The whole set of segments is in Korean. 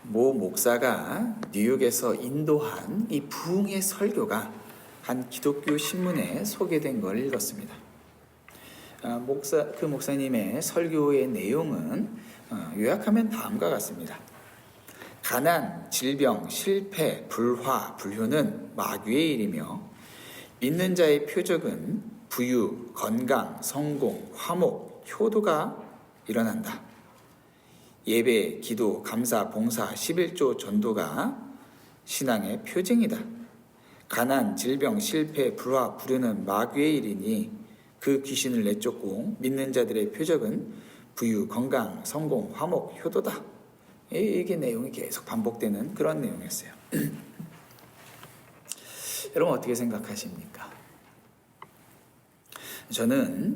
모 목사가 뉴욕에서 인도한 이 부흥의 설교가 한 기독교 신문에 소개된 걸 읽었습니다. 그 목사님의 설교의 내용은 요약하면 다음과 같습니다. 가난, 질병, 실패, 불화, 불효는 마귀의 일이며 믿는 자의 표적은 부유, 건강, 성공, 화목, 효도가 일어난다. 예배, 기도, 감사, 봉사, 11조 전도가 신앙의 표징이다. 가난, 질병, 실패, 불화, 불효는 마귀의 일이니 그 귀신을 내쫓고 믿는 자들의 표적은 부유, 건강, 성공, 화목, 효도다. 이게 내용이 계속 반복되는 그런 내용이었어요. 여러분 어떻게 생각하십니까? 저는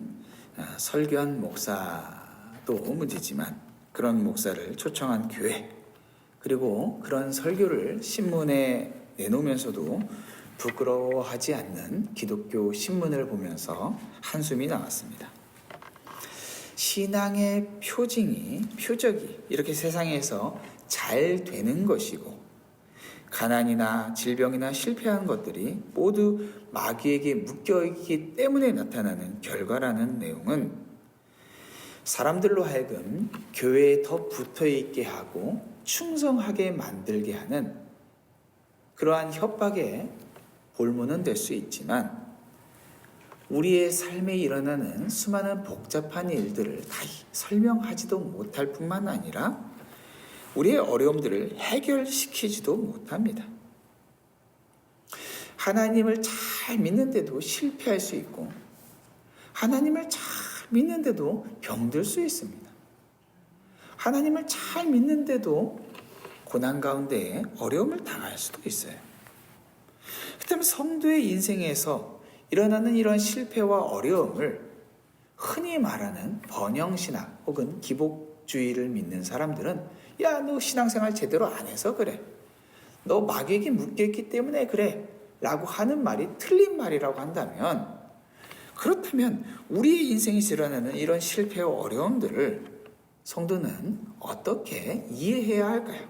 설교한 목사도 문제지만 그런 목사를 초청한 교회, 그리고 그런 설교를 신문에 내놓으면서도 부끄러워하지 않는 기독교 신문을 보면서 한숨이 나왔습니다. 신앙의 표적이 이렇게 세상에서 잘 되는 것이고, 가난이나 질병이나 실패한 것들이 모두 마귀에게 묶여있기 때문에 나타나는 결과라는 내용은 사람들로 하여금 교회에 더 붙어있게 하고 충성하게 만들게 하는 그러한 협박의 볼모는 될 수 있지만, 우리의 삶에 일어나는 수많은 복잡한 일들을 다 설명하지도 못할 뿐만 아니라 우리의 어려움들을 해결시키지도 못합니다. 하나님을 잘 믿는데도 실패할 수 있고, 하나님을 잘 믿는데도 병들 수 있습니다. 하나님을 잘 믿는데도 고난 가운데 어려움을 당할 수도 있어요. 그렇다면 성도의 인생에서 일어나는 이런 실패와 어려움을 흔히 말하는 번영신학 혹은 기복주의를 믿는 사람들은, 야, 너 신앙생활 제대로 안 해서 그래, 너 마귀에게 묶여있기 때문에 그래 라고 하는 말이 틀린 말이라고 한다면, 그렇다면 우리의 인생에서 일어나는 이런 실패와 어려움들을 성도는 어떻게 이해해야 할까요?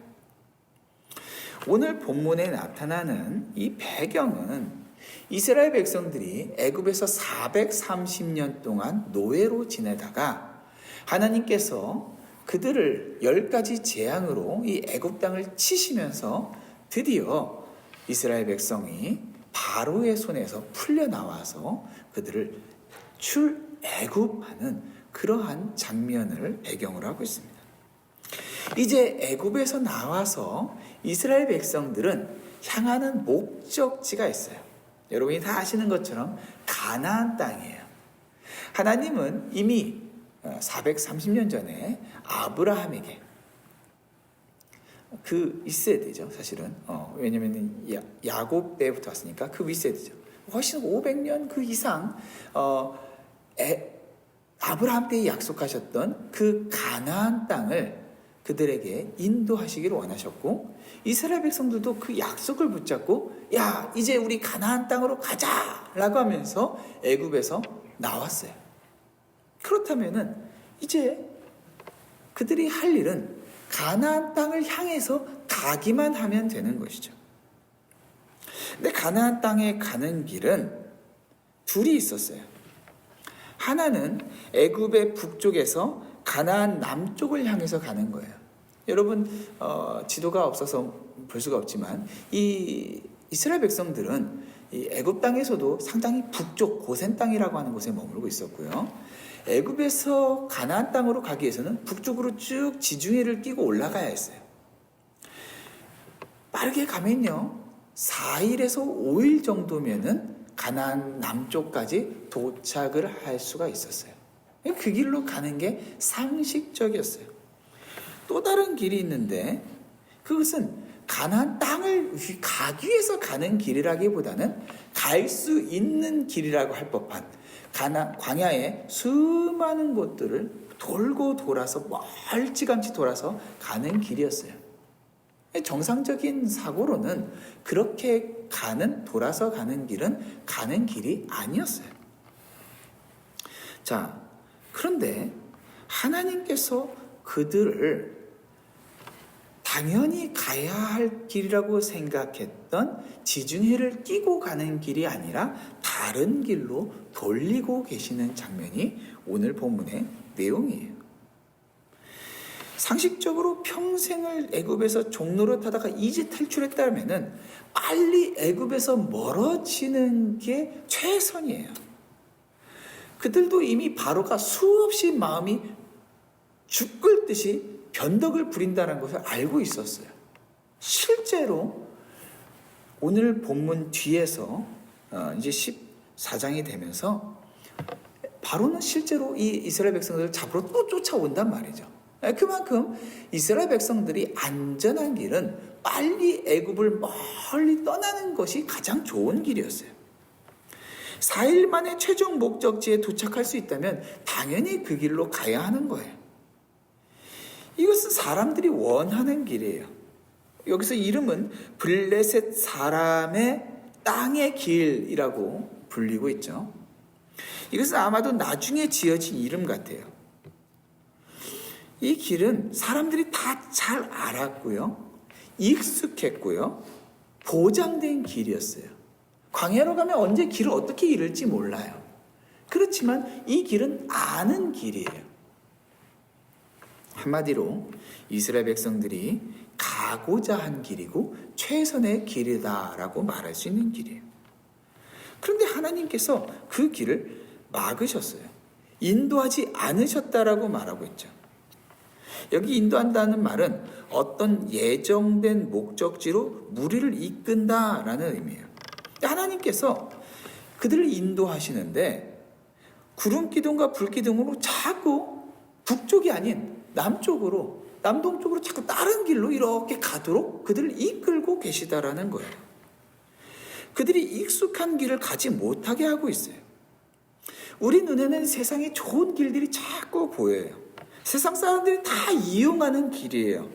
오늘 본문에 나타나는 이 배경은 이스라엘 백성들이 애굽에서 430년 동안 노예로 지내다가 하나님께서 그들을 10가지 재앙으로 이 애굽 땅을 치시면서 드디어 이스라엘 백성이 바로의 손에서 풀려나와서 그들을 출애굽하는 그러한 장면을 배경으로 하고 있습니다. 이제 애굽에서 나와서 이스라엘 백성들은 향하는 목적지가 있어요. 여러분이 다 아시는 것처럼 가나안 땅이에요. 하나님은 이미 430년 전에 아브라함에게, 그 윗세대죠 사실은, 왜냐면 야곱 때부터 왔으니까 그 윗세대죠. 훨씬 500년 그 이상 아브라함 때에 약속하셨던 그 가나안 땅을 그들에게 인도하시기를 원하셨고, 이스라엘 백성들도 그 약속을 붙잡고, 야, 이제 우리 가나안 땅으로 가자 라고 하면서 애굽에서 나왔어요. 그렇다면은 이제 그들이 할 일은 가나안 땅을 향해서 가기만 하면 되는 것이죠. 근데 가나안 땅에 가는 길은 둘이 있었어요. 하나는 애굽의 북쪽에서 가나안 남쪽을 향해서 가는 거예요. 여러분, 지도가 없어서 볼 수가 없지만 이 이스라엘 백성들은 이 애굽 땅에서도 상당히 북쪽 고센 땅이라고 하는 곳에 머물고 있었고요. 애굽에서 가나안 땅으로 가기 위해서는 북쪽으로 쭉 지중해를 끼고 올라가야 했어요. 빠르게 가면요 4일에서 5일 정도면은 가나안 남쪽까지 도착을 할 수가 있었어요. 그 길로 가는 게 상식적이었어요. 또 다른 길이 있는데 그것은 가나안 땅을 가기 위해서 가는 길이라기보다는 갈 수 있는 길이라고 할 법한 광야의 수많은 곳들을 돌고 돌아서 멀찌감치 돌아서 가는 길이었어요. 정상적인 사고로는 그렇게 돌아서 가는 길은 가는 길이 아니었어요. 자, 그런데 하나님께서 그들을 당연히 가야 할 길이라고 생각했던 지중해를 끼고 가는 길이 아니라 다른 길로 돌리고 계시는 장면이 오늘 본문의 내용이에요. 상식적으로 평생을 애굽에서 종노릇 하다가 이제 탈출했다면은 빨리 애굽에서 멀어지는 게 최선이에요. 그들도 이미 바로가 수없이 마음이 죽을 듯이 변덕을 부린다는 것을 알고 있었어요. 실제로 오늘 본문 뒤에서 이제 14장이 되면서 바로는 실제로 이 이스라엘 백성들을 잡으러 또 쫓아온단 말이죠. 그만큼 이스라엘 백성들이 안전한 길은 빨리 애굽을 멀리 떠나는 것이 가장 좋은 길이었어요. 4일 만에 최종 목적지에 도착할 수 있다면 당연히 그 길로 가야 하는 거예요. 이것은 사람들이 원하는 길이에요. 여기서 이름은 블레셋 사람의 땅의 길이라고 불리고 있죠. 이것은 아마도 나중에 지어진 이름 같아요. 이 길은 사람들이 다 잘 알았고요, 익숙했고요, 보장된 길이었어요. 광야로 가면 언제 길을 어떻게 잃을지 몰라요. 그렇지만 이 길은 아는 길이에요. 한마디로 이스라엘 백성들이 가고자 한 길이고 최선의 길이다라고 말할 수 있는 길이에요. 그런데 하나님께서 그 길을 막으셨어요. 인도하지 않으셨다라고 말하고 있죠. 여기 인도한다는 말은 어떤 예정된 목적지로 무리를 이끈다라는 의미예요. 하나님께서 그들을 인도하시는데 구름 기둥과 불 기둥으로 자꾸 북쪽이 아닌 남쪽으로, 남동쪽으로 자꾸 다른 길로 이렇게 가도록 그들을 이끌고 계시다라는 거예요. 그들이 익숙한 길을 가지 못하게 하고 있어요. 우리 눈에는 세상에 좋은 길들이 자꾸 보여요. 세상 사람들이 다 이용하는 길이에요.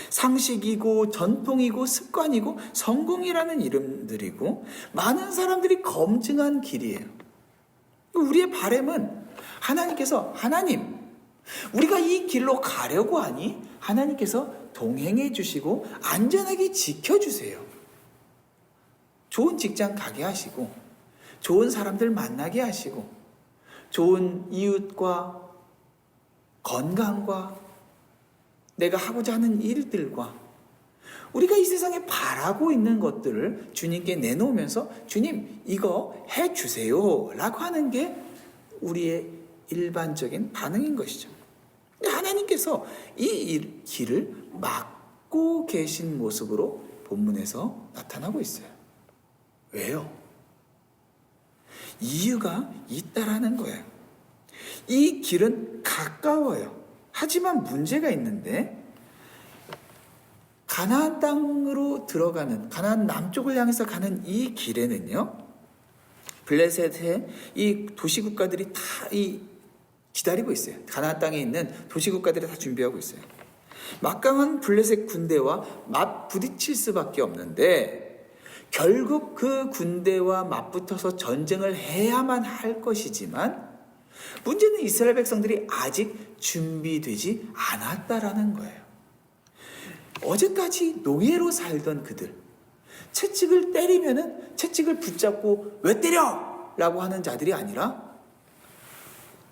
상식이고 전통이고 습관이고 성공이라는 이름들이고 많은 사람들이 검증한 길이에요. 우리의 바람은 하나님께서, 하나님, 우리가 이 길로 가려고 하니 하나님께서 동행해 주시고 안전하게 지켜주세요. 좋은 직장 가게 하시고 좋은 사람들 만나게 하시고 좋은 이웃과 건강과 내가 하고자 하는 일들과 우리가 이 세상에 바라고 있는 것들을 주님께 내놓으면서 주님 이거 해주세요 라고 하는 게 우리의 일반적인 반응인 것이죠. 하나님께서 이 길을 막고 계신 모습으로 본문에서 나타나고 있어요. 왜요? 이유가 있다라는 거예요. 이 길은 가까워요. 하지만 문제가 있는데 가나안 땅으로 들어가는, 가나안 남쪽을 향해서 가는 이 길에는요, 블레셋의 이 도시국가들이 다 기다리고 있어요. 가나안 땅에 있는 도시국가들이 다 준비하고 있어요. 막강한 블레셋 군대와 맞부딪힐 수밖에 없는데 결국 그 군대와 맞붙어서 전쟁을 해야만 할 것이지만 문제는 이스라엘 백성들이 아직 준비되지 않았다라는 거예요. 어제까지 노예로 살던 그들, 채찍을 때리면은 채찍을 붙잡고 왜 때려? 라고 하는 자들이 아니라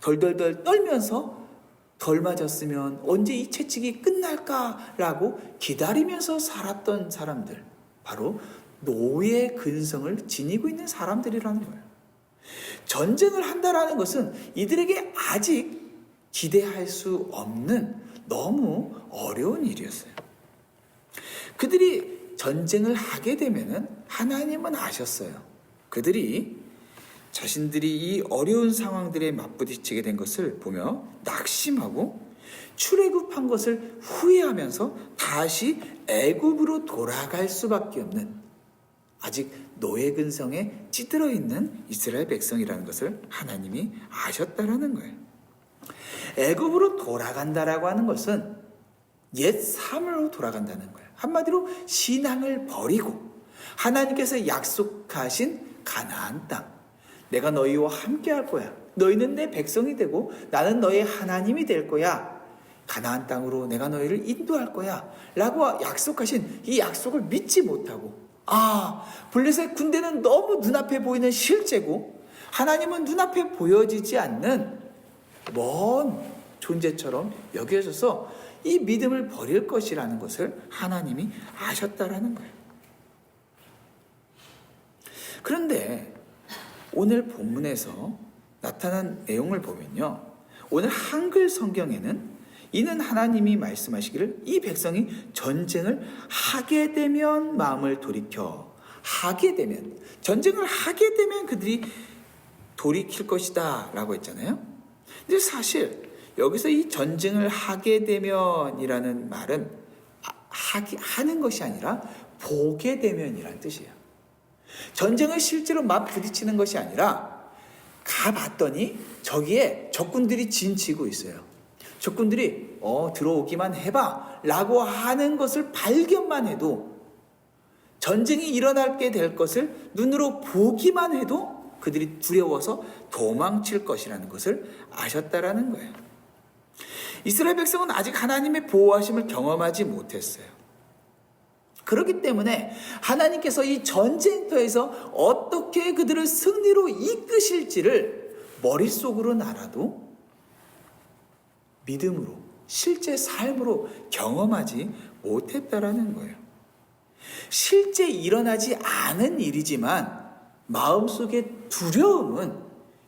덜덜덜 떨면서 덜 맞았으면 언제 이 채찍이 끝날까라고 기다리면서 살았던 사람들, 바로 노예 근성을 지니고 있는 사람들이라는 거예요. 전쟁을 한다라는 것은 이들에게 아직 기대할 수 없는 너무 어려운 일이었어요. 그들이 전쟁을 하게 되면은 하나님은 아셨어요. 그들이 자신들이 이 어려운 상황들에 맞부딪히게 된 것을 보며 낙심하고 출애굽한 것을 후회하면서 다시 애굽으로 돌아갈 수밖에 없는, 아직 노예 근성에 찌들어 있는 이스라엘 백성이라는 것을 하나님이 아셨다라는 거예요. 애굽으로 돌아간다라고 하는 것은 옛 삶으로 돌아간다는 거예요. 한마디로 신앙을 버리고 하나님께서 약속하신 가나안 땅, 내가 너희와 함께 할 거야. 너희는 내 백성이 되고 나는 너의 하나님이 될 거야. 가나안 땅으로 내가 너희를 인도할 거야 라고 약속하신 이 약속을 믿지 못하고, 블레셋 군대는 너무 눈앞에 보이는 실제고 하나님은 눈앞에 보여지지 않는 먼 존재처럼 여겨져서 이 믿음을 버릴 것이라는 것을 하나님이 아셨다라는 거예요. 그런데 오늘 본문에서 나타난 내용을 보면요, 오늘 한글 성경에는 이는 하나님이 말씀하시기를 이 백성이 전쟁을 하게 되면 마음을 돌이켜, 하게 되면, 전쟁을 하게 되면 그들이 돌이킬 것이다 라고 했잖아요. 근데 사실 여기서 이 전쟁을 하게 되면이라는 말은 하는 것이 아니라 보게 되면이라는 뜻이에요. 전쟁을 실제로 막 부딪히는 것이 아니라 가봤더니 저기에 적군들이 진치고 있어요. 적군들이 들어오기만 해봐 라고 하는 것을 발견만 해도, 전쟁이 일어나게 될 것을 눈으로 보기만 해도 그들이 두려워서 도망칠 것이라는 것을 아셨다라는 거예요. 이스라엘 백성은 아직 하나님의 보호하심을 경험하지 못했어요. 그렇기 때문에 하나님께서 이 전쟁터에서 어떻게 그들을 승리로 이끄실지를 머릿속으로는 알아도 믿음으로, 실제 삶으로 경험하지 못했다라는 거예요. 실제 일어나지 않은 일이지만 마음속의 두려움은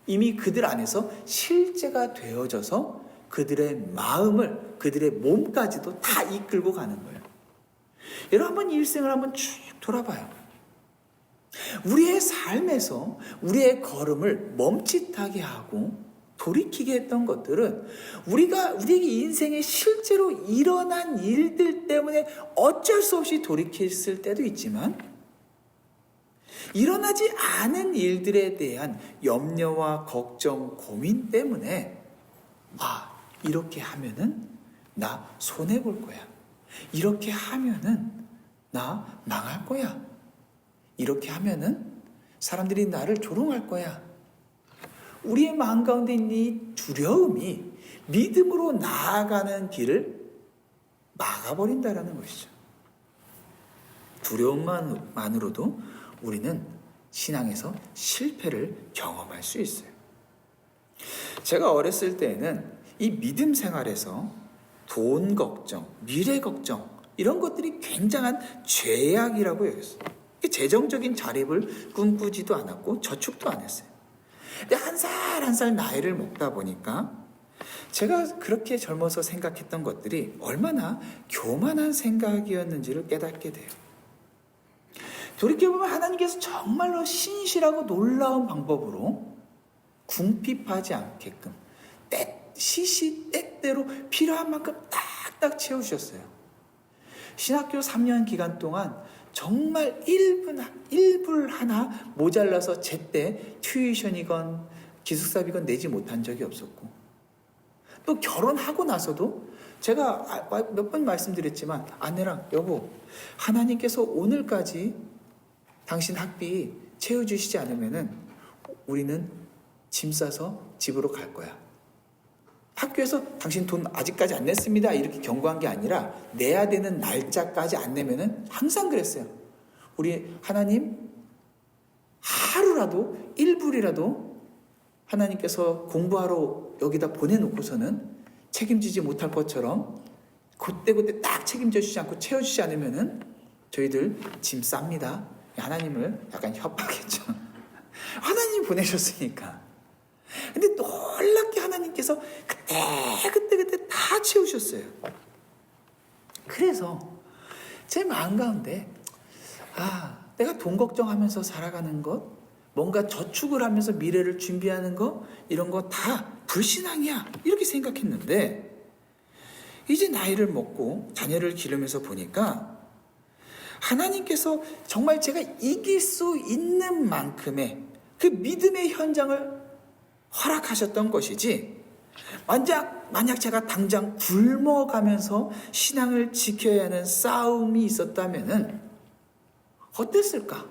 이미 그들 안에서 실제가 되어져서 그들의 마음을, 그들의 몸까지도 다 이끌고 가는 거예요. 여러분, 한번 일생을 한번 쭉 돌아봐요. 우리의 삶에서 우리의 걸음을 멈칫하게 하고 돌이키게 했던 것들은 우리에게 인생에 실제로 일어난 일들 때문에 어쩔 수 없이 돌이켰을 때도 있지만, 일어나지 않은 일들에 대한 염려와 걱정, 고민 때문에 이렇게 하면은 나 손해볼 거야, 이렇게 하면은 나 망할 거야, 이렇게 하면은 사람들이 나를 조롱할 거야, 우리의 마음 가운데 있는 이 두려움이 믿음으로 나아가는 길을 막아버린다라는 것이죠. 두려움만으로도 우리는 신앙에서 실패를 경험할 수 있어요. 제가 어렸을 때는 이 믿음 생활에서 돈 걱정, 미래 걱정, 이런 것들이 굉장한 죄악이라고 여겼어요. 재정적인 자립을 꿈꾸지도 않았고 저축도 안 했어요. 근데 한 살 한 살 나이를 먹다 보니까 제가 그렇게 젊어서 생각했던 것들이 얼마나 교만한 생각이었는지를 깨닫게 돼요. 돌이켜보면 하나님께서 정말로 신실하고 놀라운 방법으로 궁핍하지 않게끔 시시때때로 필요한 만큼 딱딱 채우셨어요. 신학교 3년 기간 동안 정말 1불 하나 모자라서 제때 튜이션이건 기숙사비건 내지 못한 적이 없었고, 또 결혼하고 나서도 제가 몇 번 말씀드렸지만 아내랑, 여보, 하나님께서 오늘까지 당신 학비 채워주시지 않으면은 우리는 짐 싸서 집으로 갈 거야. 학교에서 당신 돈 아직까지 안 냈습니다 이렇게 경고한 게 아니라 내야 되는 날짜까지 안 내면은 항상 그랬어요. 우리 하나님, 하루라도 1불이라도 하나님께서 공부하러 여기다 보내놓고서는 책임지지 못할 것처럼 그때 딱 책임져 주지 않고 채워주지 않으면은 저희들 짐 쌉니다. 하나님을 약간 협박했죠. 하나님이 보내셨으니까. 근데 놀랍게 하나님께서 그때 다 채우셨어요. 그래서 제 마음 가운데 내가 돈 걱정하면서 살아가는 것, 뭔가 저축을 하면서 미래를 준비하는 것, 이런 거 다 불신앙이야 이렇게 생각했는데, 이제 나이를 먹고 자녀를 기르면서 보니까 하나님께서 정말 제가 이길 수 있는 만큼의 그 믿음의 현장을 허락하셨던 것이지, 만약 제가 당장 굶어가면서 신앙을 지켜야 하는 싸움이 있었다면은 어땠을까?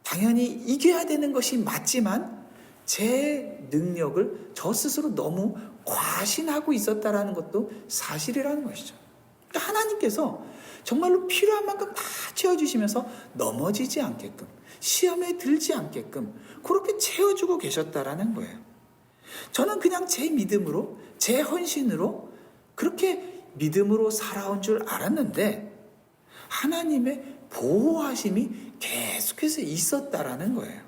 당연히 이겨야 되는 것이 맞지만 제 능력을 저 스스로 너무 과신하고 있었다라는 것도 사실이라는 것이죠. 그러니까 하나님께서 정말로 필요한 만큼 다 채워주시면서 넘어지지 않게끔, 시험에 들지 않게끔 그렇게 채워주고 계셨다라는 거예요. 저는 그냥 제 믿음으로, 제 헌신으로 그렇게 믿음으로 살아온 줄 알았는데 하나님의 보호하심이 계속해서 있었다라는 거예요.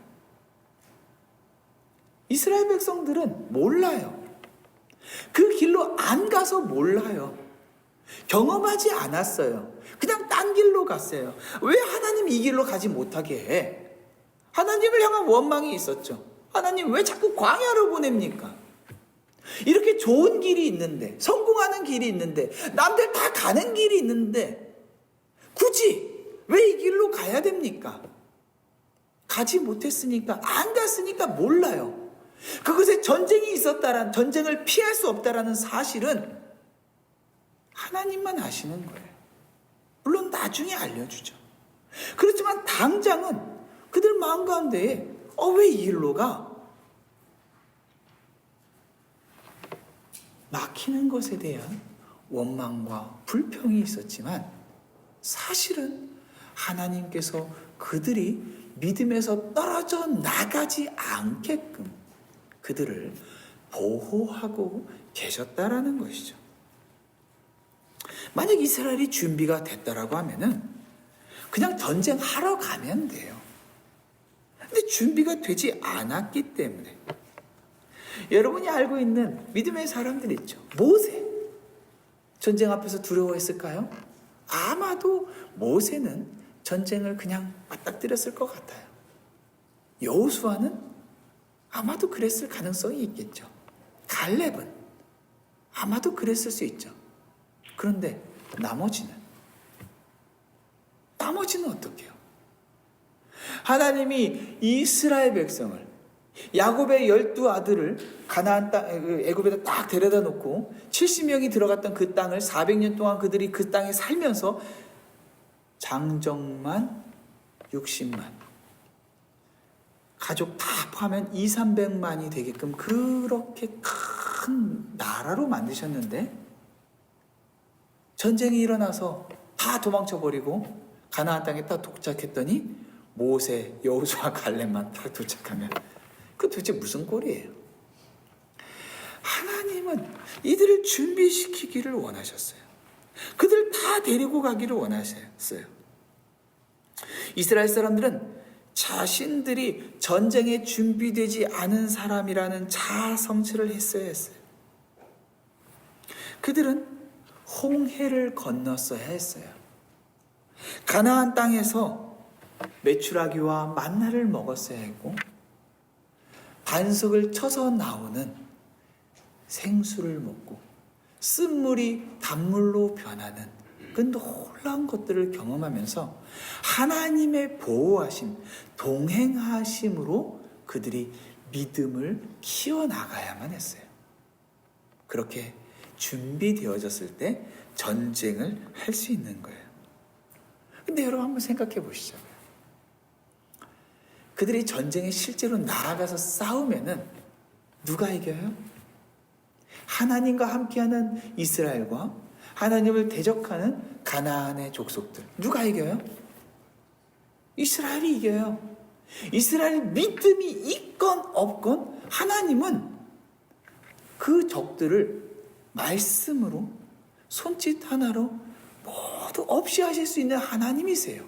이스라엘 백성들은 몰라요. 그 길로 안 가서 몰라요. 경험하지 않았어요. 그냥 딴 길로 갔어요. 왜 하나님 이 길로 가지 못하게 해? 하나님을 향한 원망이 있었죠. 하나님 왜 자꾸 광야로 보냅니까? 이렇게 좋은 길이 있는데, 성공하는 길이 있는데, 남들 다 가는 길이 있는데 굳이 왜 이 길로 가야 됩니까? 가지 못했으니까, 안 갔으니까 몰라요. 그곳에 전쟁이 있었다란, 전쟁을 피할 수 없다라는 사실은 하나님만 아시는 거예요. 물론 나중에 알려주죠. 그렇지만 당장은 그들 마음 가운데에 왜 이 길로 가? 막히는 것에 대한 원망과 불평이 있었지만 사실은 하나님께서 그들이 믿음에서 떨어져 나가지 않게끔 그들을 보호하고 계셨다라는 것이죠. 만약 이스라엘이 준비가 됐다라고 하면은 그냥 전쟁하러 가면 돼요. 근데 준비가 되지 않았기 때문에 여러분이 알고 있는 믿음의 사람들 있죠. 모세. 전쟁 앞에서 두려워했을까요? 아마도 모세는 전쟁을 그냥 맞닥뜨렸을 것 같아요. 여호수아는 아마도 그랬을 가능성이 있겠죠. 갈렙은 아마도 그랬을 수 있죠. 그런데 나머지는 어떻게요? 하나님이 이스라엘 백성을, 야곱의 12아들을 가나안 땅, 애굽에다 딱 데려다 놓고 70명이 들어갔던 그 땅을 400년 동안 그들이 그 땅에 살면서 장정만 60만, 가족 다 포함하면 200~300만이 되게끔 그렇게 큰 나라로 만드셨는데 전쟁이 일어나서 다 도망쳐버리고 가나안 땅에 딱 도착했더니 모세, 여호수아, 갈렙만 딱 도착하면 그 도대체 무슨 꼴이에요? 하나님은 이들을 준비시키기를 원하셨어요. 그들을 다 데리고 가기를 원하셨어요. 이스라엘 사람들은 자신들이 전쟁에 준비되지 않은 사람이라는 자아 성취를 했어야 했어요. 그들은 홍해를 건넜어야 했어요. 가나안 땅에서 메추라기와 만나를 먹었어야 했고 반석을 쳐서 나오는 생수를 먹고 쓴물이 단물로 변하는 그 놀라운 것들을 경험하면서 하나님의 보호하심, 동행하심으로 그들이 믿음을 키워나가야만 했어요. 그렇게 준비되어졌을 때 전쟁을 할 수 있는 거예요. 근데 여러분 한번 생각해 보시죠. 그들이 전쟁에 실제로 나아가서 싸우면은 누가 이겨요? 하나님과 함께하는 이스라엘과 하나님을 대적하는 가나안의 족속들. 누가 이겨요? 이스라엘이 이겨요. 이스라엘이 믿음이 있건 없건 하나님은 그 적들을 말씀으로, 손짓 하나로 모두 없이 하실 수 있는 하나님이세요.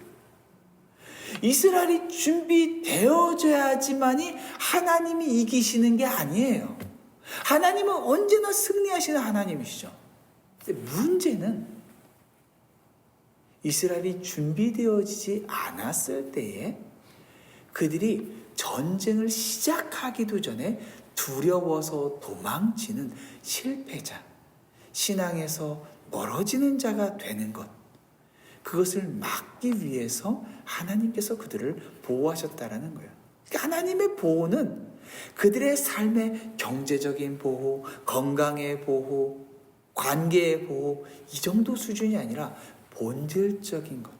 이스라엘이 준비되어져야지만이 하나님이 이기시는 게 아니에요. 하나님은 언제나 승리하시는 하나님이시죠. 근데 문제는 이스라엘이 준비되어지지 않았을 때에 그들이 전쟁을 시작하기도 전에 두려워서 도망치는 실패자, 신앙에서 멀어지는 자가 되는 것, 그것을 막기 위해서 하나님께서 그들을 보호하셨다라는 거예요. 그러니까 하나님의 보호는 그들의 삶의 경제적인 보호, 건강의 보호, 관계의 보호, 이 정도 수준이 아니라 본질적인 것,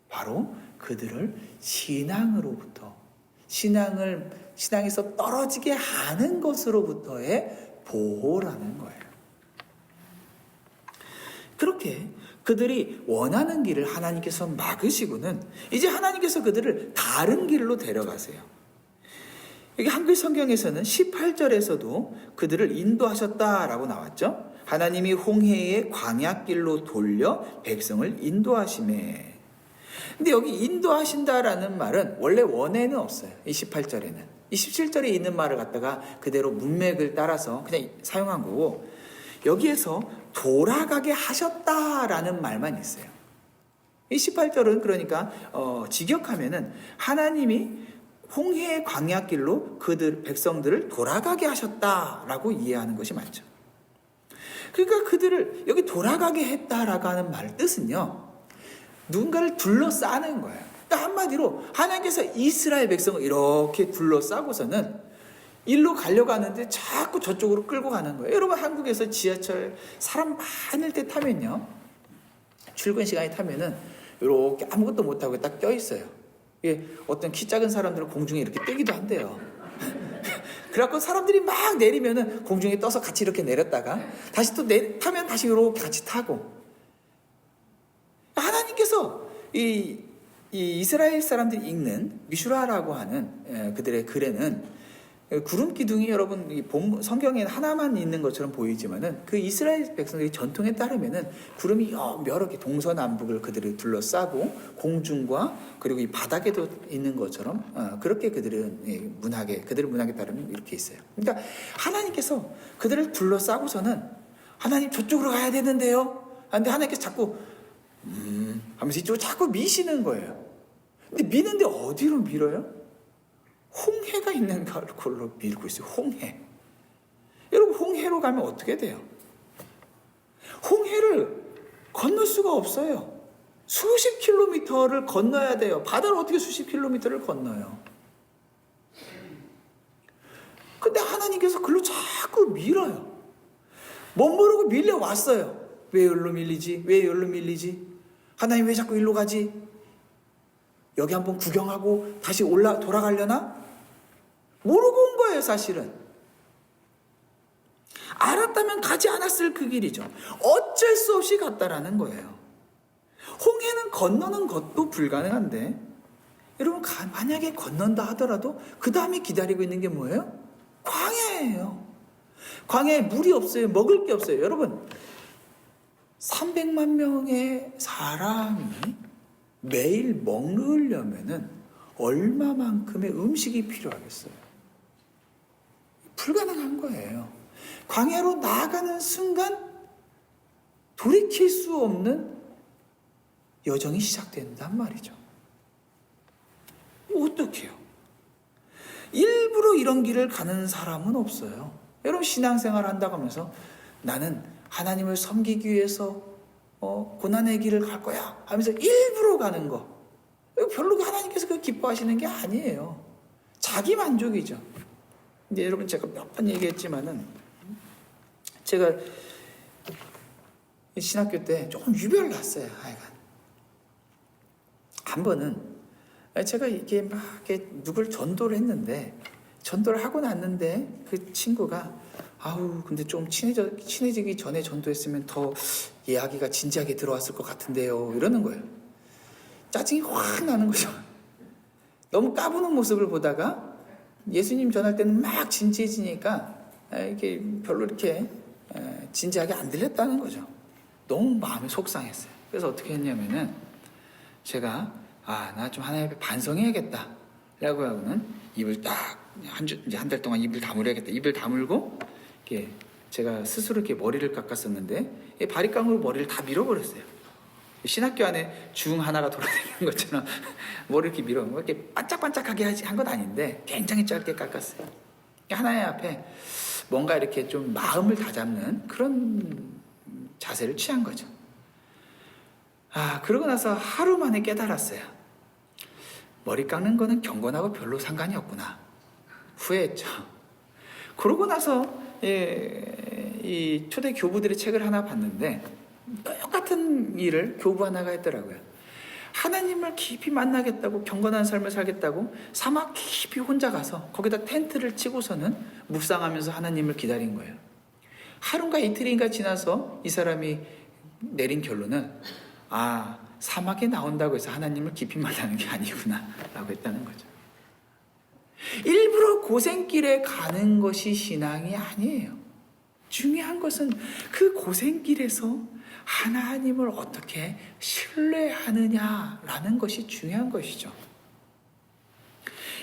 바로 그들을 신앙으로부터, 신앙에서 떨어지게 하는 것으로부터의 보호라는 거예요. 그렇게 그들이 원하는 길을 하나님께서 막으시고는 이제 하나님께서 그들을 다른 길로 데려가세요. 여기 한글 성경에서는 18절에서도 그들을 인도하셨다라고 나왔죠. 하나님이 홍해의 광야길로 돌려 백성을 인도하시매. 근데 여기 인도하신다라는 말은 원래 원에는 없어요. 이 18절에는. 이 17절에 있는 말을 갖다가 그대로 문맥을 따라서 그냥 사용한 거고, 여기에서 돌아가게 하셨다라는 말만 있어요. 이 18절은 그러니까 직역하면은 하나님이 홍해의 광야길로 그들 백성들을 돌아가게 하셨다라고 이해하는 것이 맞죠. 그러니까 그들을 여기 돌아가게 했다라고 하는 말 뜻은요, 누군가를 둘러싸는 거예요. 그러니까 한마디로 하나님께서 이스라엘 백성을 이렇게 둘러싸고서는 일로 가려고 하는데 자꾸 저쪽으로 끌고 가는 거예요. 여러분, 한국에서 지하철 사람 많을 때 타면요, 출근 시간에 타면은 이렇게 아무것도 못하고 딱 껴있어요. 어떤 키 작은 사람들은 공중에 이렇게 뜨기도 한대요. 그래갖고 사람들이 막 내리면은 공중에 떠서 같이 이렇게 내렸다가 다시 또 타면 다시 이렇게 같이 타고. 하나님께서 이 이스라엘 사람들이 읽는 미슈라라고 하는 그들의 글에는 구름 기둥이 여러분 성경에 하나만 있는 것처럼 보이지만은 그 이스라엘 백성들의 전통에 따르면은 구름이 여러 개 동서남북을 그들을 둘러싸고 공중과 그리고 이 바닥에도 있는 것처럼 그렇게 그들은 그들의 문학에 따르면 이렇게 있어요. 그러니까 하나님께서 그들을 둘러싸고서는 하나님 저쪽으로 가야 되는데요. 근데 하나님께서 자꾸 하면서 이쪽으로 자꾸 미시는 거예요. 근데 미는데 어디로 밀어요? 홍해가 있는 걸로 밀고 있어요. 홍해. 여러분, 홍해로 가면 어떻게 돼요? 홍해를 건널 수가 없어요. 수십 킬로미터를 건너야 돼요. 바다를 어떻게 수십 킬로미터를 건너요? 근데 하나님께서 글로 자꾸 밀어요. 멋모르고 밀려왔어요. 왜 여기로 밀리지? 왜 여기로 밀리지? 하나님 왜 자꾸 일로 가지? 여기 한번 구경하고 다시 돌아가려나? 모르고 온 거예요, 사실은. 알았다면 가지 않았을 그 길이죠. 어쩔 수 없이 갔다라는 거예요. 홍해는 건너는 것도 불가능한데, 여러분, 만약에 건넌다 하더라도 그 다음에 기다리고 있는 게 뭐예요? 광야예요. 광야에 물이 없어요. 먹을 게 없어요. 여러분, 300만 명의 사람이 매일 먹으려면은 얼마만큼의 음식이 필요하겠어요? 불가능한 거예요. 광야로 나아가는 순간 돌이킬 수 없는 여정이 시작된단 말이죠. 어떡해요? 일부러 이런 길을 가는 사람은 없어요. 여러분, 신앙생활 한다고 하면서 나는 하나님을 섬기기 위해서 고난의 길을 갈 거야 하면서 일부러 가는 거, 별로 하나님께서 그 기뻐하시는 게 아니에요. 자기 만족이죠. 근데 여러분, 제가 몇 번 얘기했지만은 제가 신학교 때 조금 유별 났어요. 하여간 한 번은 제가 이게 막 누굴 전도를 했는데, 전도를 하고 났는데 그 친구가 근데 좀 친해지기 전에 전도했으면 더 이야기가 진지하게 들어왔을 것 같은데요, 이러는 거예요. 짜증이 확 나는 거죠. 너무 까부는 모습을 보다가 예수님 전할 때는 막 진지해지니까 이게 별로 이렇게 진지하게 안 들렸다는 거죠. 너무 마음이 속상했어요. 그래서 어떻게 했냐면은 제가 나 좀 하나님 앞에 반성해야겠다 라고 하고는 입을 딱 한 달 동안 입을 다물어야겠다. 입을 다물고 이렇게 제가 스스로 이렇게 머리를 깎았었는데 바리깡으로 머리를 다 밀어버렸어요. 신학교 안에 중 하나가 돌아다니는 것처럼 머리를 이렇게 밀어, 이렇게 반짝반짝하게 한 건 아닌데 굉장히 짧게 깎았어요. 하나님 앞에 뭔가 이렇게 좀 마음을 다잡는 그런 자세를 취한 거죠. 그러고 나서 하루 만에 깨달았어요. 머리 깎는 거는 경건하고 별로 상관이 없구나. 후회했죠. 그러고 나서 이 초대 교부들의 책을 하나 봤는데 똑같은 일을 교부 하나가 했더라고요. 하나님을 깊이 만나겠다고, 경건한 삶을 살겠다고 사막 깊이 혼자 가서 거기다 텐트를 치고서는 묵상하면서 하나님을 기다린 거예요. 하루인가 이틀인가 지나서 이 사람이 내린 결론은 사막에 나온다고 해서 하나님을 깊이 만나는 게 아니구나 라고 했다는 거죠. 일부러 고생길에 가는 것이 신앙이 아니에요. 중요한 것은 그 고생길에서 하나님을 어떻게 신뢰하느냐라는 것이 중요한 것이죠.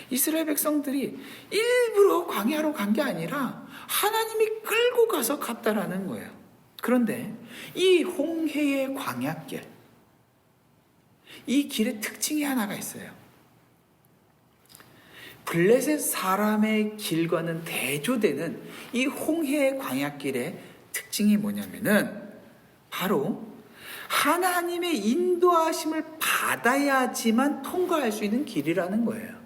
이스라엘 백성들이 일부러 광야로 간 게 아니라 하나님이 끌고 가서 갔다라는 거예요. 그런데 이 홍해의 광야길, 이 길의 특징이 하나가 있어요. 블레셋 사람의 길과는 대조되는 이 홍해의 광야길의 특징이 뭐냐면은 바로 하나님의 인도하심을 받아야지만 통과할 수 있는 길이라는 거예요.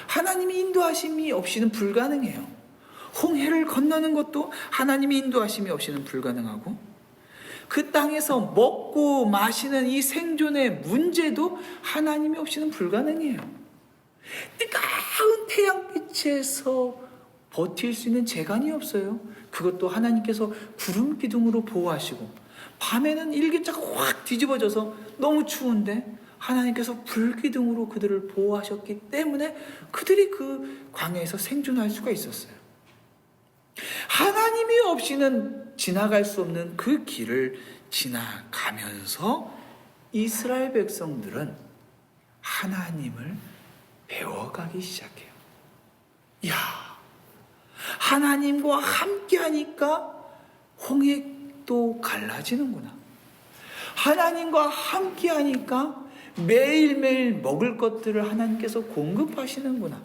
하나님의 인도하심이 없이는 불가능해요. 홍해를 건너는 것도 하나님의 인도하심이 없이는 불가능하고, 그 땅에서 먹고 마시는 이 생존의 문제도 하나님이 없이는 불가능해요. 뜨거운 태양빛에서 버틸 수 있는 재간이 없어요. 그것도 하나님께서 구름 기둥으로 보호하시고, 밤에는 일기차가 확 뒤집어져서 너무 추운데 하나님께서 불기둥으로 그들을 보호하셨기 때문에 그들이 그 광야에서 생존할 수가 있었어요. 하나님이 없이는 지나갈 수 없는 그 길을 지나가면서 이스라엘 백성들은 하나님을 배워가기 시작해요. 이야, 하나님과 함께 하니까 홍해도 갈라지는구나. 하나님과 함께 하니까 매일매일 먹을 것들을 하나님께서 공급하시는구나.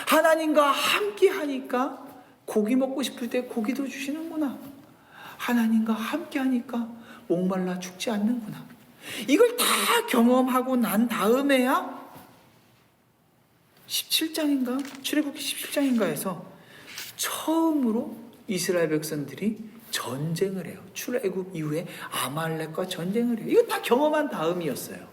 하나님과 함께 하니까 고기 먹고 싶을 때 고기도 주시는구나. 하나님과 함께 하니까 목말라 죽지 않는구나. 이걸 다 경험하고 난 다음에야 17장인가? 출애굽기 17장인가에서 처음으로 이스라엘 백성들이 전쟁을 해요. 출애굽 이후에 아말렉과 전쟁을 해요. 이거 다 경험한 다음이었어요.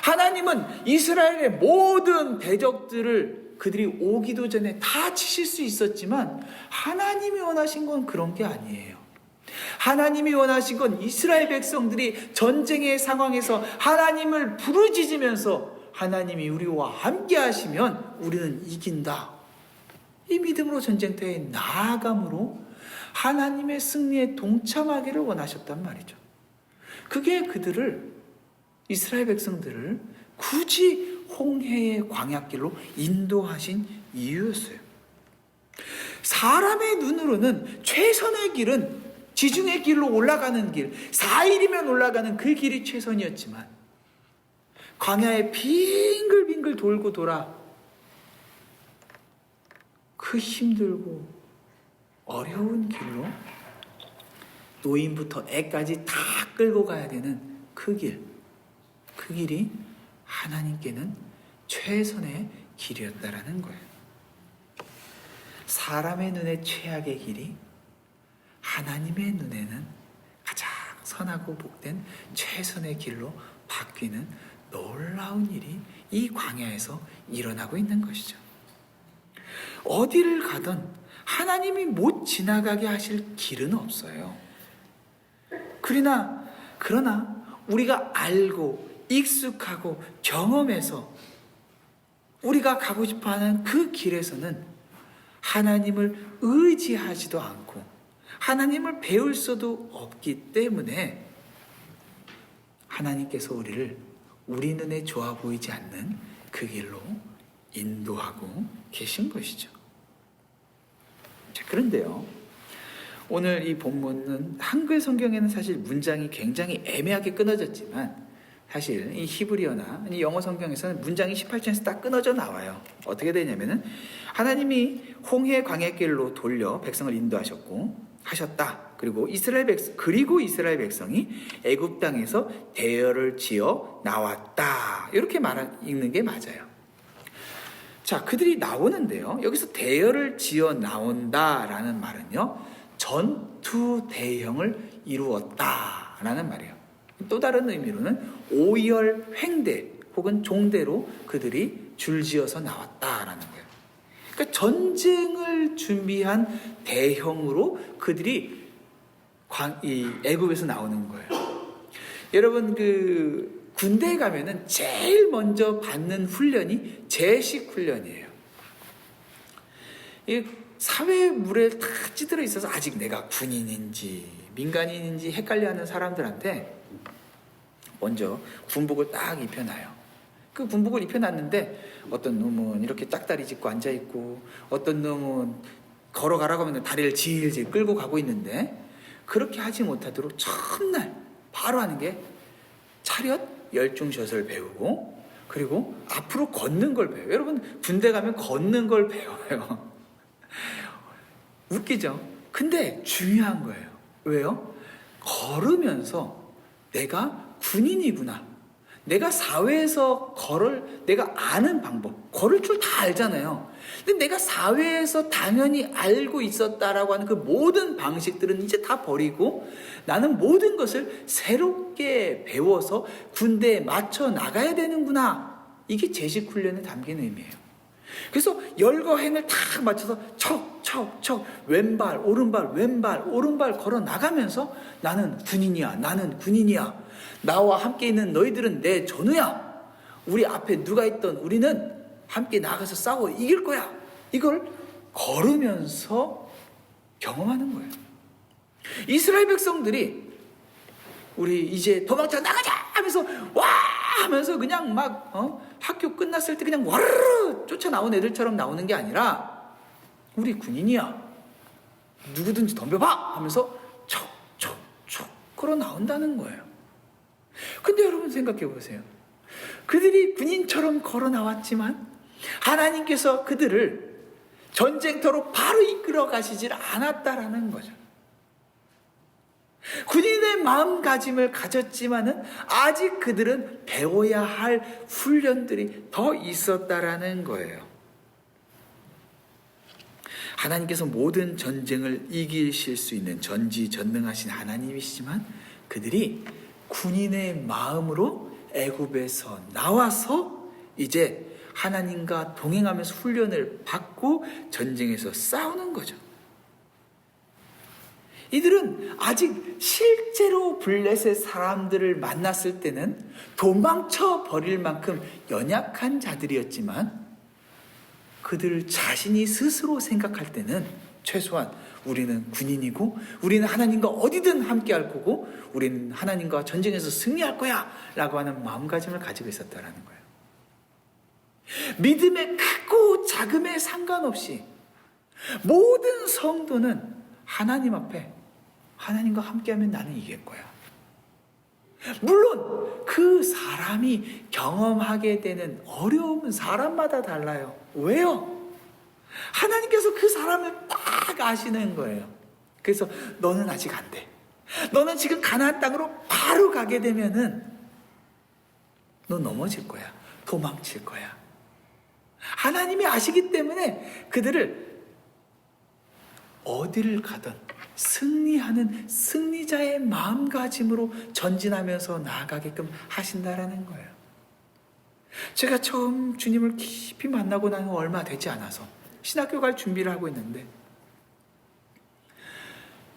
하나님은 이스라엘의 모든 대적들을 그들이 오기도 전에 다 치실 수 있었지만 하나님이 원하신 건 그런 게 아니에요. 하나님이 원하신 건 이스라엘 백성들이 전쟁의 상황에서 하나님을 부르짖으면서 하나님이 우리와 함께 하시면 우리는 이긴다, 이 믿음으로 전쟁터에 나아감으로 하나님의 승리에 동참하기를 원하셨단 말이죠. 그게 그들을, 이스라엘 백성들을 굳이 홍해의 광야길로 인도하신 이유였어요. 사람의 눈으로는 최선의 길은 지중해 길로 올라가는 길, 4일이면 올라가는 그 길이 최선이었지만 광야에 빙글빙글 돌고 돌아 그 힘들고 어려운 길로 노인부터 애까지 다 끌고 가야 되는 그 길이 하나님께는 최선의 길이었다라는 거예요. 사람의 눈에 최악의 길이 하나님의 눈에는 가장 선하고 복된 최선의 길로 바뀌는 놀라운 일이 이 광야에서 일어나고 있는 것이죠. 어디를 가든 하나님이 못 지나가게 하실 길은 없어요. 그러나 우리가 알고 익숙하고 경험해서 우리가 가고 싶어하는 그 길에서는 하나님을 의지하지도 않고 하나님을 배울 수도 없기 때문에 하나님께서 우리를 우리 눈에 좋아 보이지 않는 그 길로 인도하고 계신 것이죠. 자, 그런데요, 오늘 이 본문은 한글 성경에는 사실 문장이 굉장히 애매하게 끊어졌지만 사실 이 히브리어나 이 영어 성경에서는 문장이 18장에서 딱 끊어져 나와요. 어떻게 되냐면은 하나님이 홍해 광야길로 돌려 백성을 하셨다. 그리고 이스라엘 백성이 애굽 땅에서 대열을 지어 나왔다. 이렇게 읽는 게 맞아요. 자, 그들이 나오는데요. 여기서 대열을 지어 나온다라는 말은요, 전투 대형을 이루었다라는 말이에요. 또 다른 의미로는 오열 횡대 혹은 종대로 그들이 줄지어서 나왔다라는 거예요. 그러니까 전쟁을 준비한 대형으로 그들이 이 애굽에서 나오는 거예요. 여러분 군대에 가면은 제일 먼저 받는 훈련이 제식 훈련이에요. 이 사회물에 다 찌들어 있어서 아직 내가 군인인지 민간인인지 헷갈려하는 사람들한테 먼저 군복을 딱 입혀놔요. 그 군복을 입혀놨는데 어떤 놈은 이렇게 짝다리 짚고 앉아있고 어떤 놈은 걸어가라고 하면 다리를 질질 끌고 가고 있는데, 그렇게 하지 못하도록 첫날 바로 하는 게 차렷 열중샷을 배우고, 그리고 앞으로 걷는 걸 배워요. 여러분 군대 가면 걷는 걸 배워요. 웃기죠? 근데 중요한 거예요. 왜요? 걸으면서 내가 군인이구나, 내가 사회에서 내가 아는 방법, 걸을 줄 다 알잖아요. 근데 내가 사회에서 당연히 알고 있었다라고 하는 그 모든 방식들은 이제 다 버리고 나는 모든 것을 새롭게 배워서 군대에 맞춰 나가야 되는구나. 이게 제식 훈련에 담긴 의미예요. 그래서 열거행을 탁 맞춰서 척척척 왼발 오른발 걸어 나가면서 나는 군인이야. 나와 함께 있는 너희들은 내 전우야. 우리 앞에 누가 있던 우리는 함께 나가서 싸워 이길 거야. 이걸 걸으면서 경험하는 거예요. 이스라엘 백성들이 우리 이제 도망쳐 나가자 하면서 와 하면서 그냥 막 학교 끝났을 때 그냥 와르르 쫓아 나온 애들처럼 나오는 게 아니라 우리 군인이야, 누구든지 덤벼봐 하면서 척척척 걸어 나온다는 거예요. 근데 여러분 생각해 보세요. 그들이 군인처럼 걸어 나왔지만 하나님께서 그들을 전쟁터로 바로 이끌어 가시질 않았다라는 거죠. 군인의 마음가짐을 가졌지만은 아직 그들은 배워야 할 훈련들이 더 있었다라는 거예요. 하나님께서 모든 전쟁을 이기실 수 있는 전지전능하신 하나님이시지만 그들이 군인의 마음으로 애굽에서 나와서 이제 하나님과 동행하면서 훈련을 받고 전쟁에서 싸우는 거죠. 이들은 아직 실제로 블레셋 사람들을 만났을 때는 도망쳐 버릴 만큼 연약한 자들이었지만 그들 자신이 스스로 생각할 때는 최소한 우리는 군인이고 우리는 하나님과 어디든 함께 할 거고 우리는 하나님과 전쟁에서 승리할 거야 라고 하는 마음가짐을 가지고 있었다는 거예요. 믿음의 크고 작음에 상관없이 모든 성도는 하나님 앞에 하나님과 함께하면 나는 이길 거야. 물론 그 사람이 경험하게 되는 어려움은 사람마다 달라요. 왜요? 하나님께서 그 사람을 딱 아시는 거예요. 그래서 너는 아직 안 돼. 너는 지금 가나안 땅으로 바로 가게 되면은 너 넘어질 거야. 도망칠 거야. 하나님이 아시기 때문에 그들을 어디를 가든 승리하는 승리자의 마음가짐으로 전진하면서 나아가게끔 하신다라는 거예요. 제가 처음 주님을 깊이 만나고 나는 얼마 되지 않아서 신학교 갈 준비를 하고 있는데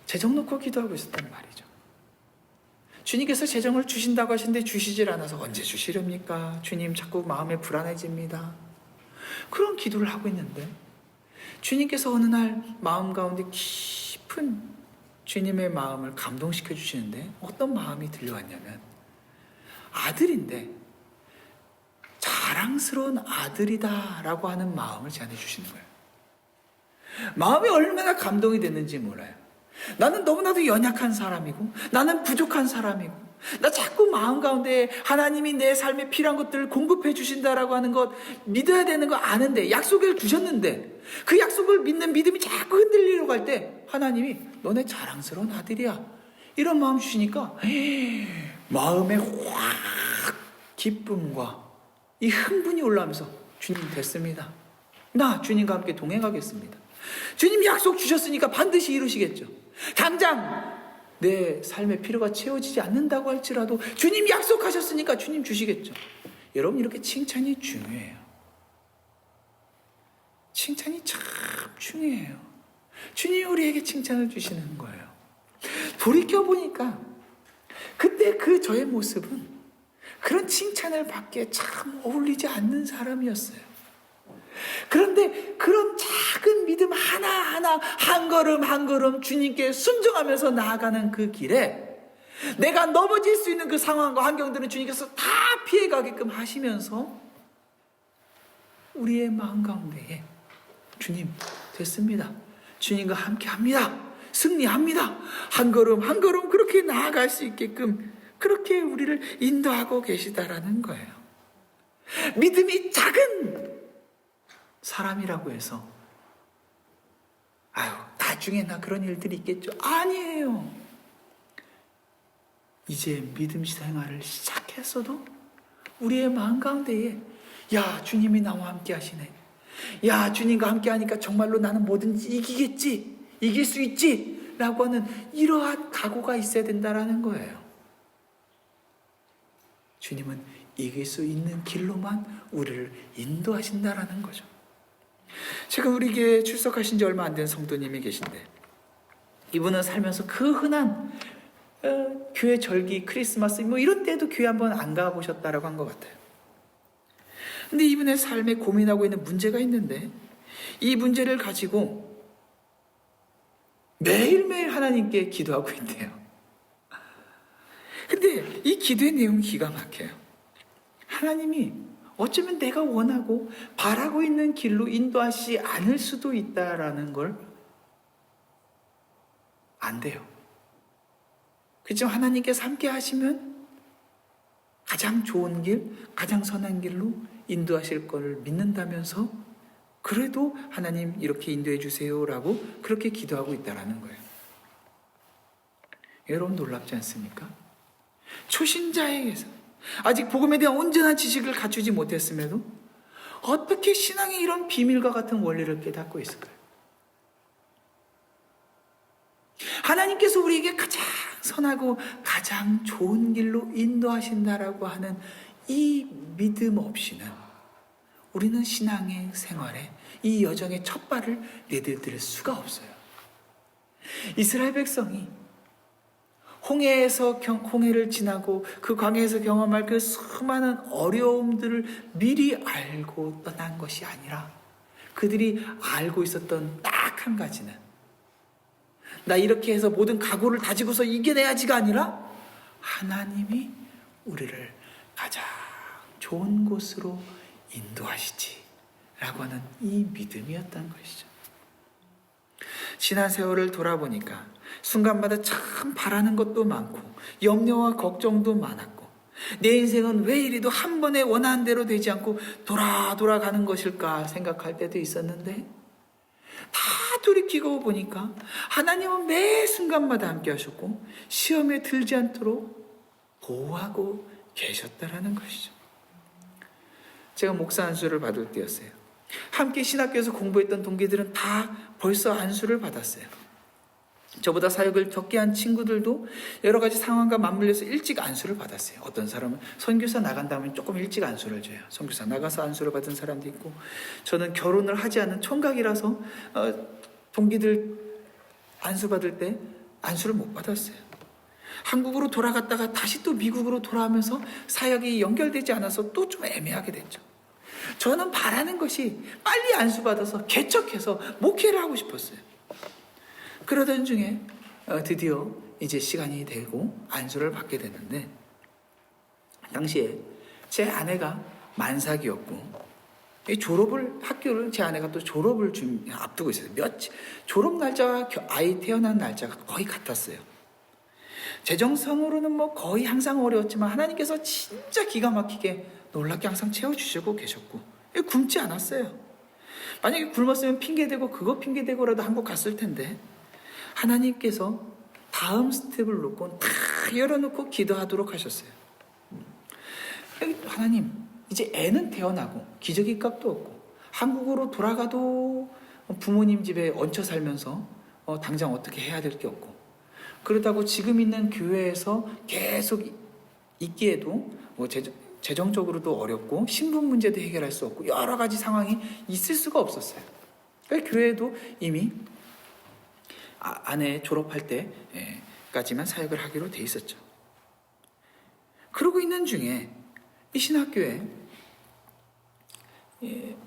재정 놓고 기도하고 있었단 말이죠. 주님께서 재정을 주신다고 하시는데 주시질 않아서 언제 주시렵니까? 주님 자꾸 마음에 불안해집니다. 그런 기도를 하고 있는데 주님께서 어느 날 마음 가운데 깊은 주님의 마음을 감동시켜 주시는데 어떤 마음이 들려왔냐면 아들인데 자랑스러운 아들이다라고 하는 마음을 제안해 주시는 거예요. 마음이 얼마나 감동이 됐는지 몰라요. 나는 너무나도 연약한 사람이고 나는 부족한 사람이고 나 자꾸 마음 가운데 하나님이 내 삶에 필요한 것들을 공급해 주신다라고 하는 것 믿어야 되는 거 아는데 약속을 주셨는데 그 약속을 믿는 믿음이 자꾸 흔들리려고 할 때 하나님이 너네 자랑스러운 아들이야 이런 마음 주시니까 마음에 확 기쁨과 이 흥분이 올라오면서 주님 됐습니다. 나 주님과 함께 동행하겠습니다. 주님 약속 주셨으니까 반드시 이루시겠죠. 당장 내 삶의 필요가 채워지지 않는다고 할지라도 주님이 약속하셨으니까 주님 주시겠죠. 여러분, 이렇게 칭찬이 중요해요. 칭찬이 참 중요해요. 주님이 우리에게 칭찬을 주시는 거예요. 돌이켜보니까 그때 그 저의 모습은 그런 칭찬을 받기에 참 어울리지 않는 사람이었어요. 그런데 그런 작은 믿음 하나하나, 한 걸음 한 걸음 주님께 순종하면서 나아가는 그 길에 내가 넘어질 수 있는 그 상황과 환경들은 주님께서 다 피해가게끔 하시면서 우리의 마음 가운데에 주님 됐습니다, 주님과 함께 합니다, 승리합니다, 한 걸음 한 걸음 그렇게 나아갈 수 있게끔 그렇게 우리를 인도하고 계시다라는 거예요. 믿음이 작은 사람이라고 해서 나중에 나 그런 일들이 있겠죠, 아니에요. 이제 믿음 생활을 시작했어도 우리의 마음 가운데에 야, 주님이 나와 함께 하시네, 야, 주님과 함께 하니까 정말로 나는 뭐든지 이기겠지, 이길 수 있지 라고 하는 이러한 각오가 있어야 된다라는 거예요. 주님은 이길 수 있는 길로만 우리를 인도하신다라는 거죠. 지금 우리 교회에 출석하신 지 얼마 안 된 성도님이 계신데, 이분은 살면서 그 흔한 교회 절기, 크리스마스 뭐 이런 때도 교회 한번 안 가보셨다라고 한 것 같아요. 근데 이분의 삶에 고민하고 있는 문제가 있는데, 이 문제를 가지고 매일매일 하나님께 기도하고 있대요. 근데 이 기도의 내용이 기가 막혀요. 하나님이 어쩌면 내가 원하고 바라고 있는 길로 인도하시지 않을 수도 있다라는 걸 안 돼요. 그렇지만 하나님께서 함께 하시면 가장 좋은 길, 가장 선한 길로 인도하실 걸 믿는다면서 그래도 하나님 이렇게 인도해 주세요라고 그렇게 기도하고 있다라는 거예요. 여러분, 놀랍지 않습니까? 초신자에게서 아직 복음에 대한 온전한 지식을 갖추지 못했음에도 어떻게 신앙의 이런 비밀과 같은 원리를 깨닫고 있을까요? 하나님께서 우리에게 가장 선하고 가장 좋은 길로 인도하신다라고 하는 이 믿음 없이는 우리는 신앙의 생활에 이 여정의 첫 발을 내디딜 수가 없어요. 이스라엘 백성이 홍해를 지나고 그 광야에서 경험할 그 수많은 어려움들을 미리 알고 떠난 것이 아니라 그들이 알고 있었던 딱 한 가지는, 나 이렇게 해서 모든 각오를 다지고서 이겨내야지가 아니라 하나님이 우리를 가장 좋은 곳으로 인도하시지 라고 하는 이 믿음이었던 것이죠. 지난 세월을 돌아보니까 순간마다 참 바라는 것도 많고 염려와 걱정도 많았고, 내 인생은 왜 이리도 한 번에 원하는 대로 되지 않고 돌아가는 것일까 생각할 때도 있었는데, 다 돌이키고 보니까 하나님은 매 순간마다 함께 하셨고 시험에 들지 않도록 보호하고 계셨다라는 것이죠. 제가 목사 안수를 받을 때였어요. 함께 신학교에서 공부했던 동기들은 다 벌써 안수를 받았어요. 저보다 사역을 적게 한 친구들도 여러 가지 상황과 맞물려서 일찍 안수를 받았어요. 어떤 사람은 선교사 나간 다음에 조금 일찍 안수를 줘요. 선교사 나가서 안수를 받은 사람도 있고, 저는 결혼을 하지 않은 총각이라서 동기들 안수 받을 때 안수를 못 받았어요. 한국으로 돌아갔다가 다시 또 미국으로 돌아오면서 사역이 연결되지 않아서 또 좀 애매하게 됐죠. 저는 바라는 것이 빨리 안수 받아서 개척해서 목회를 하고 싶었어요. 그러던 중에 드디어 이제 시간이 되고 안수를 받게 됐는데, 당시에 제 아내가 만삭이었고 학교를 제 아내가 또 졸업을 앞두고 있어요. 졸업 날짜와 아이 태어난 날짜가 거의 같았어요. 재정상으로는 뭐 거의 항상 어려웠지만 하나님께서 진짜 기가 막히게 놀랍게 항상 채워주시고 계셨고 굶지 않았어요. 만약에 굶었으면 핑계대고 그거 핑계대고라도 한국 갔을 텐데, 하나님께서 다음 스텝을 놓고 다 열어놓고 기도하도록 하셨어요. 하나님, 이제 애는 태어나고 기저귀 값도 없고 한국으로 돌아가도 부모님 집에 얹혀 살면서 당장 어떻게 해야 될 게 없고, 그렇다고 지금 있는 교회에서 계속 있기에도 뭐 재정적으로도 어렵고 신분 문제도 해결할 수 없고 여러 가지 상황이 있을 수가 없었어요. 그러니까 교회도 이미 아내 졸업할 때까지만 사역을 하기로 돼 있었죠. 그러고 있는 중에 이 신학교에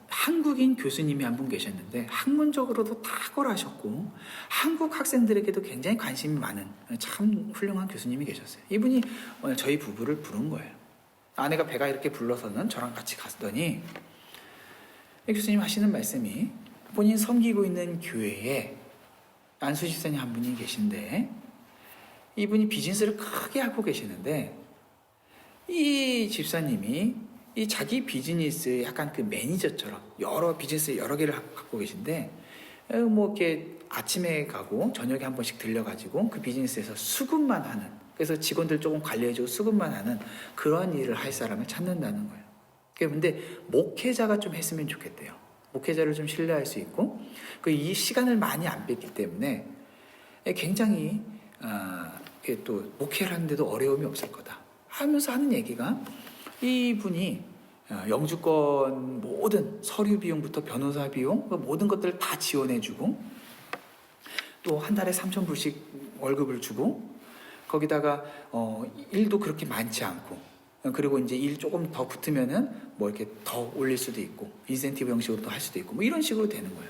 한국인 교수님이 한 분 계셨는데 학문적으로도 탁월하셨고 한국 학생들에게도 굉장히 관심이 많은 참 훌륭한 교수님이 계셨어요. 이분이 저희 부부를 부른 거예요. 아내가 배가 이렇게 불러서는 저랑 같이 갔더니 이 교수님 하시는 말씀이 본인 섬기고 있는 교회에 안수 집사님 한 분이 계신데 이분이 비즈니스를 크게 하고 계시는데 이 집사님이 이 자기 비즈니스의 약간 그 매니저처럼 비즈니스 여러 개를 갖고 계신데 뭐 이렇게 아침에 가고 저녁에 한 번씩 들려가지고 그 비즈니스에서 수급만 하는, 그래서 직원들 조금 관리해주고 수급만 하는 그런 일을 할 사람을 찾는다는 거예요. 근데 목회자가 좀 했으면 좋겠대요. 목회자를 좀 신뢰할 수 있고 이 시간을 많이 안 뺐기 때문에 굉장히 또 목회를 하는데도 어려움이 없을 거다 하면서 하는 얘기가, 이분이 영주권 모든 서류 비용부터 변호사 비용 모든 것들을 다 지원해주고 또 한 달에 3,000불씩 월급을 주고 거기다가 일도 그렇게 많지 않고 그리고 이제 일 조금 더 붙으면은 뭐 이렇게 더 올릴 수도 있고 인센티브 형식으로도 할 수도 있고 뭐 이런 식으로 되는 거예요.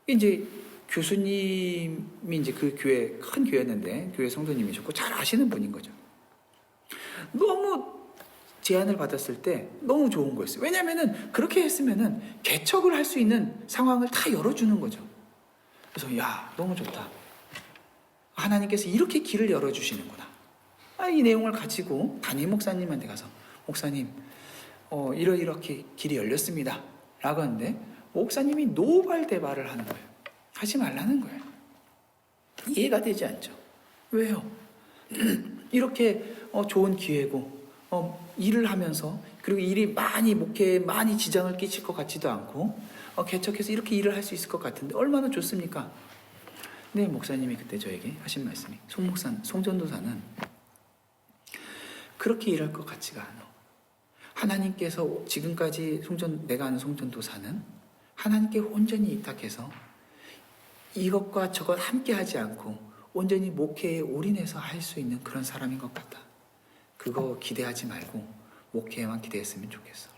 이제 교수님이 이제 그 교회 큰 교회였는데 교회 성도님이셨고 잘 아시는 분인 거죠. 너무 제안을 받았을 때 너무 좋은 거였어요. 왜냐하면은 그렇게 했으면은 개척을 할 수 있는 상황을 다 열어주는 거죠. 그래서 야, 너무 좋다. 하나님께서 이렇게 길을 열어주시는구나. 이 내용을 가지고 담임 목사님한테 가서 목사님 이렇게 길이 열렸습니다 라고 하는데 목사님이 노발대발을 하는 거예요. 하지 말라는 거예요. 이해가 되지 않죠. 왜요? 이렇게 좋은 기회고 일을 하면서 그리고 일이 목회에 많이 지장을 끼칠 것 같지도 않고 개척해서 이렇게 일을 할 수 있을 것 같은데 얼마나 좋습니까? 네, 목사님이 그때 저에게 하신 말씀이 송전도사는 그렇게 일할 것 같지가 않아. 하나님께서 지금까지 내가 아는 송전도사는 하나님께 온전히 위탁해서 이것과 저것 함께 하지 않고 온전히 목회에 올인해서 할 수 있는 그런 사람인 것 같다. 그거 기대하지 말고 목회에만 기대했으면 좋겠어.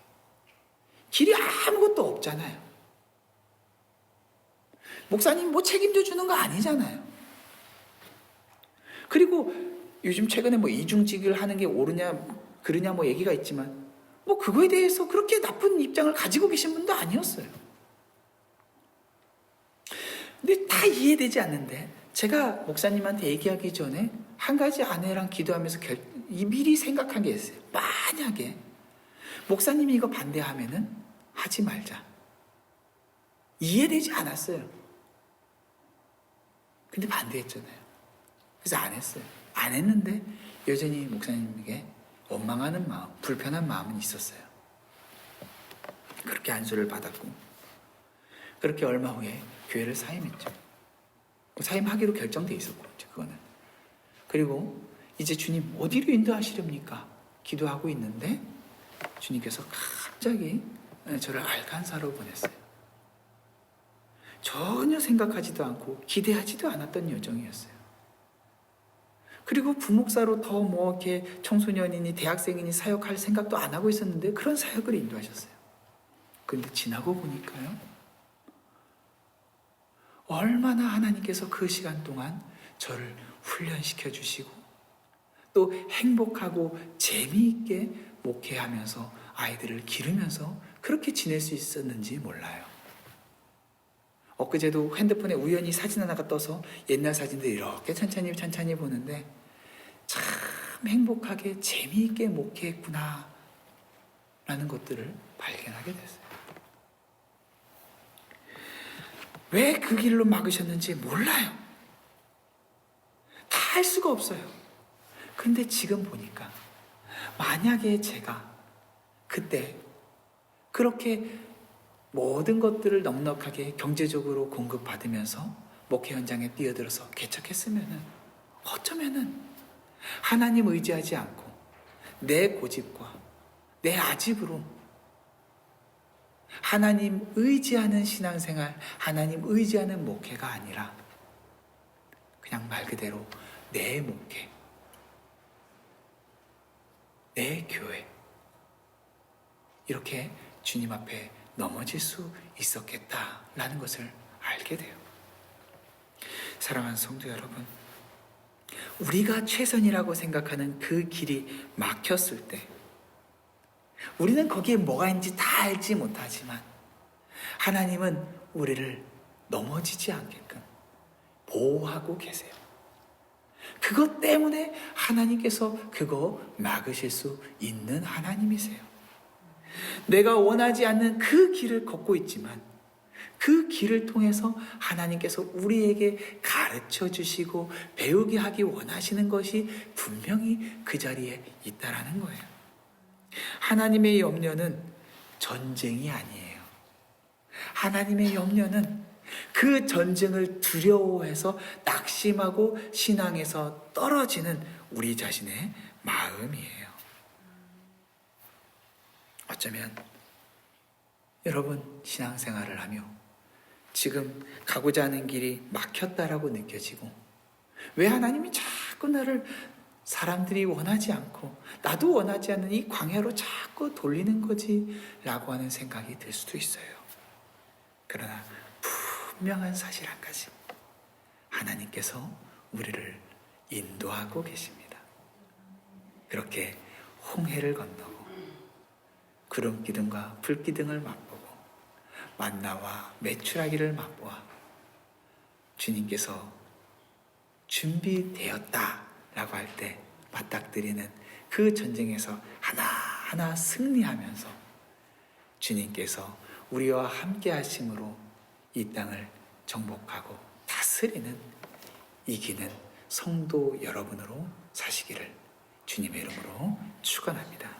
길이 아무것도 없잖아요. 목사님 뭐 책임져 주는 거 아니잖아요. 그리고 요즘 최근에 뭐 이중직을 하는 게 옳으냐 그르냐 뭐 얘기가 있지만 뭐 그거에 대해서 그렇게 나쁜 입장을 가지고 계신 분도 아니었어요. 근데 다 이해되지 않는데 제가 목사님한테 얘기하기 전에 한 가지 아내랑 기도하면서 미리 생각한 게 있어요. 만약에 목사님이 이거 반대하면은 하지 말자. 이해되지 않았어요. 근데 반대했잖아요. 그래서 안 했어요. 안 했는데 여전히 목사님에게 원망하는 마음, 불편한 마음은 있었어요. 그렇게 안수를 받았고 그렇게 얼마 후에 교회를 사임했죠. 사임하기로 결정돼 있었고 그거는. 그리고 이제 주님 어디로 인도하시렵니까? 기도하고 있는데 주님께서 갑자기 저를 알칸사로 보냈어요. 전혀 생각하지도 않고 기대하지도 않았던 여정이었어요. 그리고 부목사로 더 뭐 이렇게 청소년이니 대학생이니 사역할 생각도 안 하고 있었는데 그런 사역을 인도하셨어요. 그런데 지나고 보니까요. 얼마나 하나님께서 그 시간 동안 저를 훈련시켜 주시고 또 행복하고 재미있게 목회하면서 아이들을 기르면서 그렇게 지낼 수 있었는지 몰라요. 엊그제도 핸드폰에 우연히 사진 하나가 떠서 옛날 사진들 이렇게 천천히 보는데 참 행복하게 재미있게 목회했구나 라는 것들을 발견하게 됐어요. 왜 그 길로 막으셨는지 몰라요. 다 할 수가 없어요. 그런데 지금 보니까 만약에 제가 그때 그렇게 모든 것들을 넉넉하게 경제적으로 공급받으면서 목회 현장에 뛰어들어서 개척했으면은 어쩌면은 하나님 의지하지 않고 내 고집과 내 아집으로 하나님 의지하는 신앙생활, 하나님 의지하는 목회가 아니라 그냥 말 그대로 내 목회, 내 교회, 이렇게 주님 앞에 넘어질 수 있었겠다라는 것을 알게 돼요. 사랑하는 성도 여러분, 우리가 최선이라고 생각하는 그 길이 막혔을 때 우리는 거기에 뭐가 있는지 다 알지 못하지만 하나님은 우리를 넘어지지 않게끔 보호하고 계세요. 그것 때문에 하나님께서 그거 막으실 수 있는 하나님이세요. 내가 원하지 않는 그 길을 걷고 있지만 그 길을 통해서 하나님께서 우리에게 가르쳐 주시고 배우게 하기 원하시는 것이 분명히 그 자리에 있다라는 거예요. 하나님의 염려는 전쟁이 아니에요. 하나님의 염려는 그 전쟁을 두려워해서 낙심하고 신앙에서 떨어지는 우리 자신의 마음이에요. 어쩌면 여러분 신앙생활을 하며 지금 가고자 하는 길이 막혔다라고 느껴지고 왜 하나님이 자꾸 나를 사람들이 원하지 않고 나도 원하지 않는 이 광야로 자꾸 돌리는 거지 라고 하는 생각이 들 수도 있어요. 그러나 분명한 사실 한 가지, 하나님께서 우리를 인도하고 계십니다. 그렇게 홍해를 건너고 구름 기둥과 불 기둥을 맛보고 만나와 메추라기를 맛보아 주님께서 준비되었다라고 할 때 맞닥뜨리는 그 전쟁에서 하나하나 승리하면서 주님께서 우리와 함께 하심으로 이 땅을 정복하고 다스리는, 이기는 성도 여러분으로 사시기를 주님의 이름으로 축원합니다.